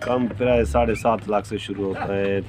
कम price 7.5 lakh से शुरू होता है,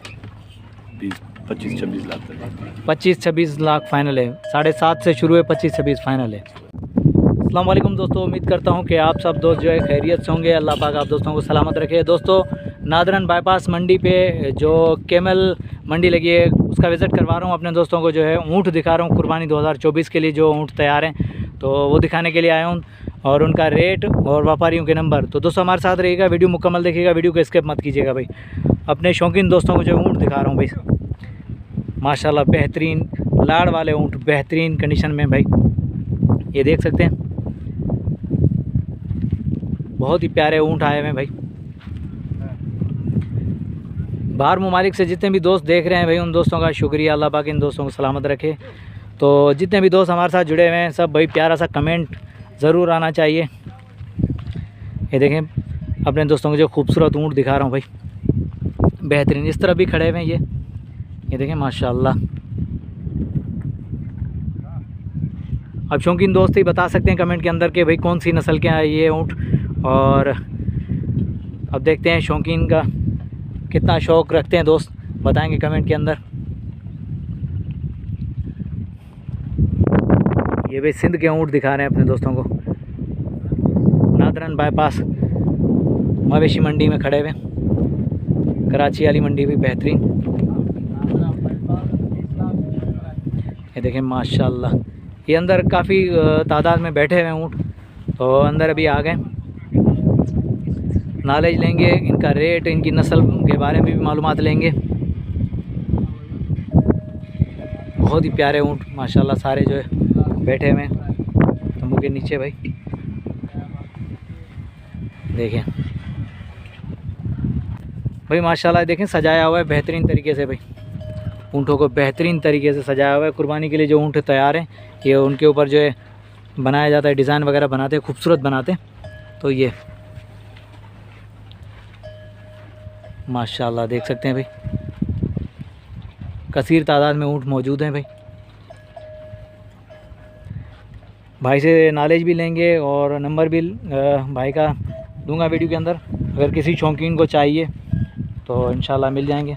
25-26 लाख तक। 25-26 लाख फाइनल है। 7.5 से शुरू है, 25-26 फाइनल है। अस्सलाम वालेकुम दोस्तों, उम्मीद करता हूँ कि आप सब दोस्त जो है खैरियत से होंगे। अल्लाह पाक आप दोस्तों को सलामत रखे। दोस्तों, नादरन बाईपास मंडी पे जो कैमल मंडी लगी है उसका विज़िट करवा रहा हूँ अपने दोस्तों को। जो है ऊँट दिखा रहा हूँ कुर्बानी 2024 के लिए जो ऊँट तैयार हैं, तो वो दिखाने के लिए आया हूँ और उनका रेट और व्यापारियों के नंबर। तो दोस्तों हमारे साथ रहिएगा, वीडियो मुकम्मल देखिएगा, वीडियो को स्किप मत कीजिएगा भाई। अपने शौकीन दोस्तों को जो ऊँट दिखा रहा हूँ भाई, माशाल्लाह बेहतरीन लाड़ वाले ऊँट, बेहतरीन कंडीशन में भाई, ये देख सकते हैं। बहुत ही प्यारे ऊँट आए हुए हैं भाई। बाहर ममालिक से जितने भी दोस्त देख रहे हैं भाई, उन दोस्तों का शुक्रिया, अल्लाह पाक इन दोस्तों को सलामत रखे। तो जितने भी दोस्त हमारे साथ जुड़े हुए हैं सब भाई, प्यारा सा कमेंट ज़रूर आना चाहिए। ये देखें अपने दोस्तों को जो खूबसूरत ऊँट दिखा रहा हूँ भाई, बेहतरीन। इस तरह भी खड़े हुए हैं ये देखें माशाल्लाह। अब शौकीन दोस्त ही बता सकते हैं कमेंट के अंदर कि भाई कौन सी नस्ल के हैं ये ऊँट। और अब देखते हैं शौकीन का कितना शौक़ रखते हैं दोस्त, बताएंगे कमेंट के अंदर। ये भी सिंध के ऊँट दिखा रहे हैं अपने दोस्तों को, नादरन बाईपास मवेशी मंडी में खड़े हुए। कराची वाली मंडी भी बेहतरीन। ये देखें माशाल्लाह, ये अंदर काफ़ी तादाद में बैठे हुए ऊँट, तो अंदर अभी आ गए। नॉलेज लेंगे, इनका रेट, इनकी नस्ल के बारे में भी मालूमात लेंगे। बहुत ही प्यारे ऊँट माशाल्लाह सारे जो है बैठे हुए तंबू के नीचे भाई, देखें भाई माशाल्लाह। देखें सजाया हुआ है बेहतरीन तरीके से भाई, ऊँटों को बेहतरीन तरीके से सजाया हुआ है। कुर्बानी के लिए जो ऊँट तैयार हैं, ये उनके ऊपर जो है बनाया जाता है, डिज़ाइन वगैरह बनाते हैं, खूबसूरत बनाते हैं। तो ये माशाल्लाह देख सकते हैं भाई, कसीर तादाद में ऊँट मौजूद हैं भाई। भाई से नॉलेज भी लेंगे और नंबर भी भाई का दूंगा वीडियो के अंदर, अगर किसी शौकीन को चाहिए तो इंशाल्लाह मिल जाएंगे।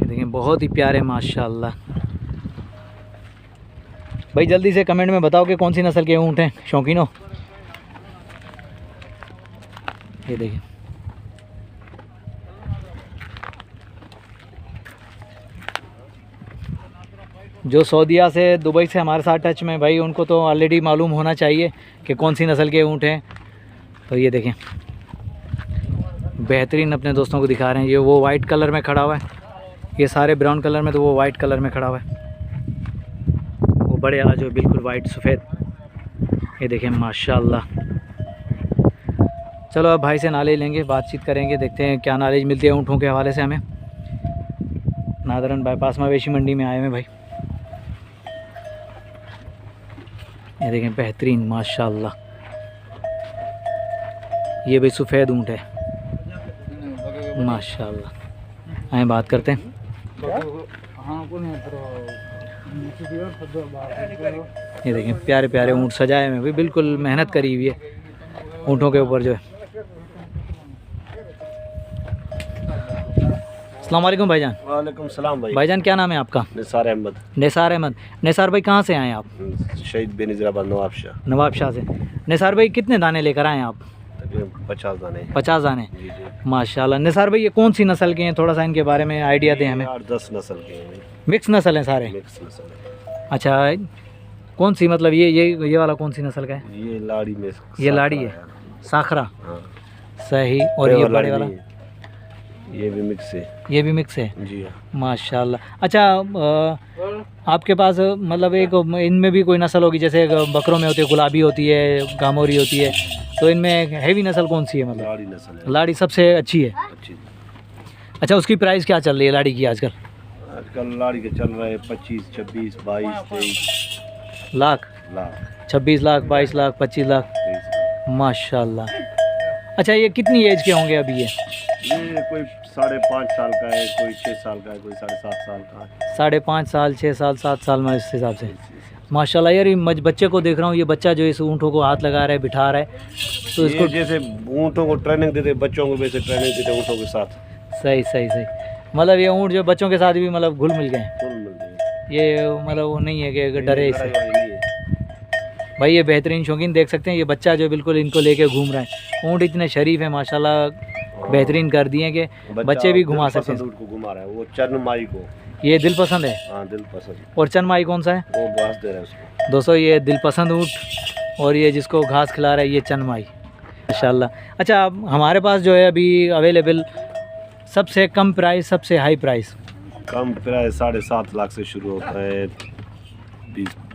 देखें बहुत ही प्यारे माशाल्लाह भाई। जल्दी से कमेंट में बताओ कि कौन सी नस्ल के ऊँट हैं शौकीनों। ये देखिए जो सऊदीया से, दुबई से हमारे साथ टच में भाई, उनको तो ऑलरेडी मालूम होना चाहिए कि कौन सी नस्ल के ऊँट हैं। तो ये देखें बेहतरीन अपने दोस्तों को दिखा रहे हैं। ये वो वाइट कलर में खड़ा हुआ है, ये सारे ब्राउन कलर में, तो वो वाइट कलर में खड़ा हुआ है। वो बड़े वाला जो बिल्कुल वाइट सफ़ेद, ये देखें माशाल्लाह। चलो अब भाई से नॉलेज लेंगे, बातचीत करेंगे, देखते हैं क्या नॉलेज मिलती है ऊँटों के हवाले से हमें। नादरन बाईपास मवेशी मंडी में आए हुए भाई, ये देखें बेहतरीन माशाल्लाह। ये भी सफ़ेद ऊँट है माशाल्लाह। आए बात करते हैं। ये देखें प्यारे प्यारे ऊँट सजाए हुए भाई, बिल्कुल मेहनत करी हुई है ऊँटों के ऊपर जो है। अस्सलाम वालेकुम भाईजान। वालेकुम सलाम भाई। भाईजान क्या नाम है आपका? निसार अहमद। निसार अहमद। निसार भाई कहाँ से आए आप? शहीद बेनज़ीराबाद नवाबशाह। नवाबशाह से। निसार भाई कितने दाने लेकर आए आप? 50 दाने। 50 दाने जी जी माशाल्लाह। निसार भाई ये कौन सी नस्ल के हैं, थोड़ा सा इनके बारे में आइडिया दें हमें। 8-10 नस्ल के हैं। मिक्स नस्ल हैं सारे? मिक्स नस्ल है। अच्छा, कौन सी मतलब ये वाला कौन सी नस्ल का है? ये लाड़ी में, ये लाड़ी है, साखरा। हाँ सही। और ये बड़े वाला? ये भी मिक्स है। ये भी मिक्स है जी हाँ माशाल्लाह। अच्छा, आपके पास मतलब एक इनमें भी कोई नस्ल होगी, जैसे बकरों में होती है, गुलाबी होती है, गामोरी होती है, तो इनमें हैवी नस्ल कौन सी है? मतलब लाड़ी नस्ल है। लाड़ी सबसे अच्छी है। अच्छी। अच्छा, उसकी प्राइस क्या चल रही है लाड़ी की आजकल? आजकल लाड़ी के चल रहे हैं 25, 26, 22, 23 लाख। 26 लाख, 22 लाख, 25 लाख 23 माशाल्लाह। अच्छा, ये कितनी एज के होंगे अभी? ये कोई 5.5 साल का है, कोई 6 साल का है, कोई 7.5 साल का है। 5.5 साल, 6 साल, 7 साल में इस हिसाब से। माशाल्लाह यार, ये बच्चे को देख रहा हूँ, ये बच्चा जो इस ऊँटों को हाथ लगा रहा है, बिठा रहा है, तो इसको जैसे ऊँटों को ट्रेनिंग देते बच्चों को, वैसे ट्रेनिंग देते ऊँटों के साथ। सही सही सही, मतलब ये ऊँट जो बच्चों के साथ भी मतलब घुल मिल गए हैं, ये मतलब वो नहीं है कि डरे इससे। भाई ये बेहतरीन शौकीन देख सकते हैं, ये बच्चा जो बिल्कुल इनको लेके घूम रहा है। ऊँट इतने शरीफ है माशाल्लाह, बेहतरीन कर दिए कि बच्चे भी घुमा सकते हैं। को घुमा रहा है वो चन्माई को, ये दिल पसंद है। हाँ दिल पसंद। और चन्माई कौन सा है? वो घास दे रहा है उसको। दोस्तों ये दिल पसंद ऊँट, और ये जिसको घास खिला रहा है ये चन्माई, माशाल्लाह। अच्छा, अब हमारे पास जो है अभी अवेलेबल सबसे कम प्राइस, सबसे हाई प्राइस? कम प्राइस 7.5 लाख से शुरू होता है,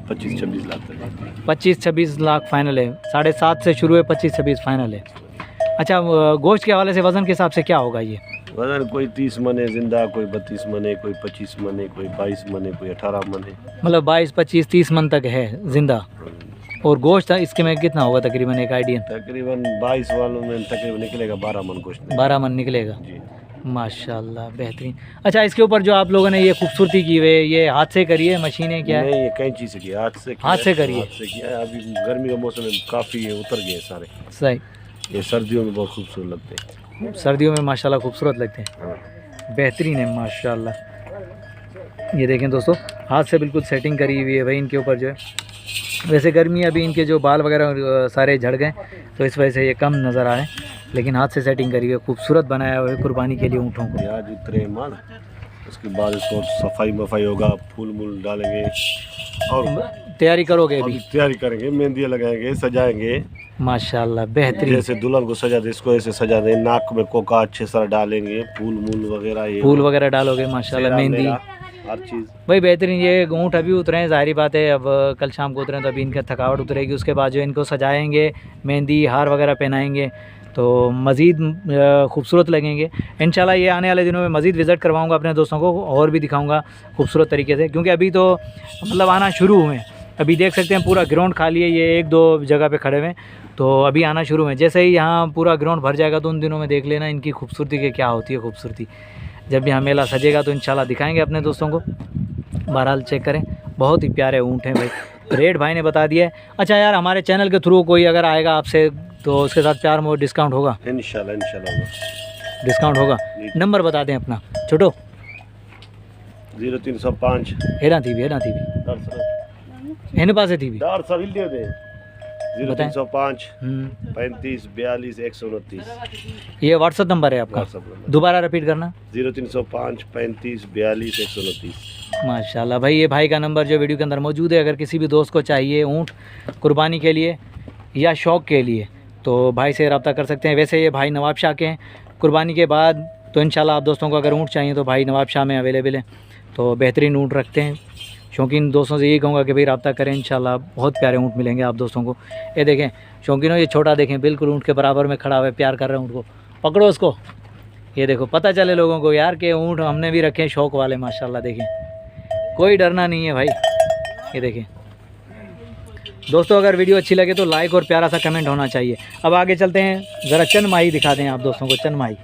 25-26 लाख तक। 25-26 लाख फाइनल है। 7.5 से शुरू है, 25-26 फाइनल है। अच्छा, गोश्त के हवाले से वज़न के हिसाब से क्या होगा ये? वजन कोई 30 मने जिंदा, कोई 32 मने, कोई 25 मने, कोई 22 मने, कोई 18 मने, मतलब 22, 25, 30 मन तक है जिंदा। और गोश्त इसके में कितना होगा तकरीबन, एक आइडिया? तकरीबन 22 वालों में तकरीबन निकलेगा 12 मन गोश्त। 12 मन निकलेगा जी माशाल्लाह, बेहतरीन। अच्छा, इसके ऊपर जो आप लोगों ने ये खूबसूरती की हुई है, ये हाथ से करी है, मशीनें क्या है? नहीं, ये कैंची से किया, हाथ से करिए। हाथ से किया। अभी गर्मी का मौसम में काफ़ी उतर गए सारे। सही। ये सर्दियों में बहुत खूबसूरत लगते हैं। सर्दियों में माशाल्लाह खूबसूरत लगते हैं। हाँ। बेहतरीन है माशाल्लाह। ये देखें दोस्तों, हाथ से बिल्कुल सेटिंग करी हुई है भाई इनके ऊपर जो है। वैसे गर्मी अभी इनके जो बाल वगैरह सारे झड़ गए, तो इस वजह से ये कम नज़र आ रहे हैं, लेकिन हाथ से सेटिंग करी हुई है, खूबसूरत बनाया हुआ है कुर्बानी के लिए ऊँटों को। आज उतरे माल, उसके बाद इसको सफाई मफाई होगा, फूल मूल डालेंगे और तैयारी करोगे अभी? तैयारी करेंगे, मेहंदी लगाएंगे, सजाएंगे माशाल्लाह, बेहतरीन। जैसे दुल्हन को सजा दे, इसको ऐसे सजा दे, नाक में कोका अच्छे से डालेंगे, फूल मूल वगैरह, ये फूल वगैरह डालोगे माशाल्लाह, मेहंदी, हर चीज़ भाई बेहतरीन। ये ऊँट अभी उतरे हैं, ज़ाहिर बात है, अब कल शाम को उतरे हैं तो अभी इनका थकावट उतरेगी, उसके बाद जो इनको सजाएंगे, मेहंदी हार वगैरह पहनाएंगे, तो मज़ीद खूबसूरत लगेंगे इंशाल्लाह। ये आने वाले दिनों में मज़ीद विज़िट करवाऊँगा अपने दोस्तों को, और भी दिखाऊँगा खूबसूरत तरीके से, क्योंकि अभी तो मतलब आना शुरू हुए हैं। अभी देख सकते हैं पूरा ग्राउंड खाली है, ये 1-2 जगह पे खड़े हुए हैं, तो अभी आना शुरू हुए। जैसे ही यहाँ पूरा ग्राउंड भर जाएगा तो उन दिनों में देख लेना इनकी खूबसूरती के क्या होती है खूबसूरती। जब यहाँ मेला सजेगा तो इंशाल्लाह दिखाएंगे अपने दोस्तों को। बहरहाल चेक करें, बहुत ही प्यारे ऊँट हैं भाई। रेट भाई ने बता दिया है। अच्छा यार, हमारे चैनल के थ्रू कोई अगर आएगा आपसे तो उसके साथ प्यार में डिस्काउंट होगा? इंशाल्लाह डिस्काउंट होगा। नंबर बता दें अपना छोटो। 0305 हेरा थी भी पास थी भी 0305 35 42 129। ये व्हाट्सअप नंबर है आपका? दोबारा रिपीट करना। 0305 35 42 129। माशाल्लाह भाई, ये भाई का नंबर जो वीडियो के अंदर मौजूद है, अगर किसी भी दोस्त को चाहिए ऊँट कुर्बानी के लिए या शौक़ के लिए तो भाई से रब्ता कर सकते हैं। वैसे ये भाई नवाब शाह के हैं, कुर्बानी के बाद तो इंशाल्लाह आप दोस्तों को अगर ऊँट चाहिए तो भाई नवाब शाह में अवेलेबल है, तो बेहतरीन ऊँट रखते हैं। शौकीन दोस्तों से यही कहूँगा कि भाई रब्ता करें, इंशाल्लाह बहुत प्यारे ऊँट मिलेंगे आप दोस्तों को। ये देखें शौकीनों, ये छोटा देखें, बिल्कुल ऊँट के बराबर में खड़ा हुआ है, प्यार कर रहे हैं ऊँट को। पकड़ो उसको, ये देखो, पता चले लोगों को यार कि ऊँट हमने भी रखे हैं शौक़ वाले माशाल्लाह। देखें, कोई डरना नहीं है भाई। ये देखें दोस्तों, अगर वीडियो अच्छी लगे तो लाइक और प्यारा सा कमेंट होना चाहिए। अब आगे चलते हैं, ज़रा चंद माही दिखा दें आप दोस्तों को। चंद माही,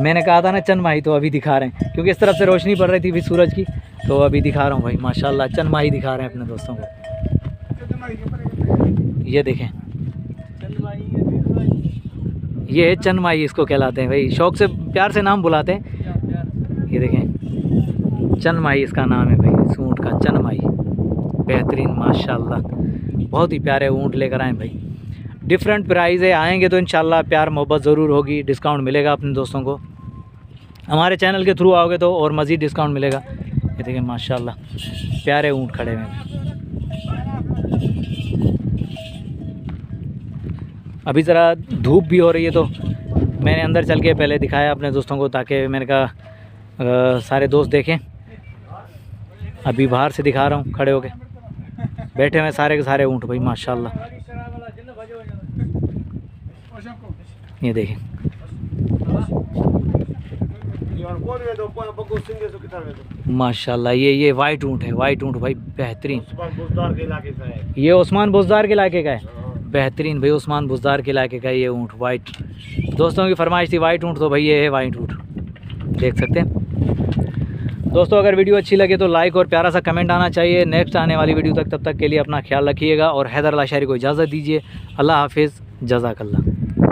मैंने कहा था ना चंद माही, तो अभी दिखा रहे हैं, क्योंकि इस तरफ से रोशनी पड़ रही थी भी सूरज की, तो अभी दिखा रहा हूँ भाई माशाल्लाह। चंद माही दिखा रहे हैं अपने दोस्तों को। ये देखें, ये है चंद माही, इसको कहलाते हैं भाई, शौक़ से प्यार से नाम बुलाते हैं। ये देखें, चंद माही इसका नाम है भाई, इस ऊँट का चंद माही। बेहतरीन माशाल्लाह, बहुत ही प्यारे ऊँट लेकर आए भाई। डिफरेंट प्राइस है, आएंगे तो इंशाल्लाह प्यार मोहब्बत ज़रूर होगी, डिस्काउंट मिलेगा अपने दोस्तों को। हमारे चैनल के थ्रू आओगे तो और मज़ीद डिस्काउंट मिलेगा। ये देखिए माशाल्लाह, प्यारे ऊँट खड़े हुए हैं। अभी ज़रा धूप भी हो रही है, तो मैंने अंदर चल के पहले दिखाया अपने दोस्तों को, ताकि मैंने कहा सारे दोस्त देखें। अभी बाहर से दिखा रहा हूँ, खड़े होके बैठे हुए सारे के सारे ऊँट भाई माशाल्लाह। ये देखें, माशाल्लाह, ये वाइट ऊँट है, वाइट ऊँट भाई बेहतरीन। ये उस्मान बुज़दार के इलाके का है, बेहतरीन भाई, उस्मान बुज़दार के इलाके का ये ऊँट वाइट। दोस्तों की फरमाइश थी वाइट ऊँट, तो भाई ये है वाइट ऊँट, देख सकते हैं। दोस्तों अगर वीडियो अच्छी लगे तो लाइक और प्यारा सा कमेंट आना चाहिए। नेक्स्ट आने वाली वीडियो तक, तब तक के लिए अपना ख्याल रखिएगा और हैदर अल्लाह शायरी को इजाज़त दीजिए। अल्लाह हाफिज़, जज़ाकल्लाह।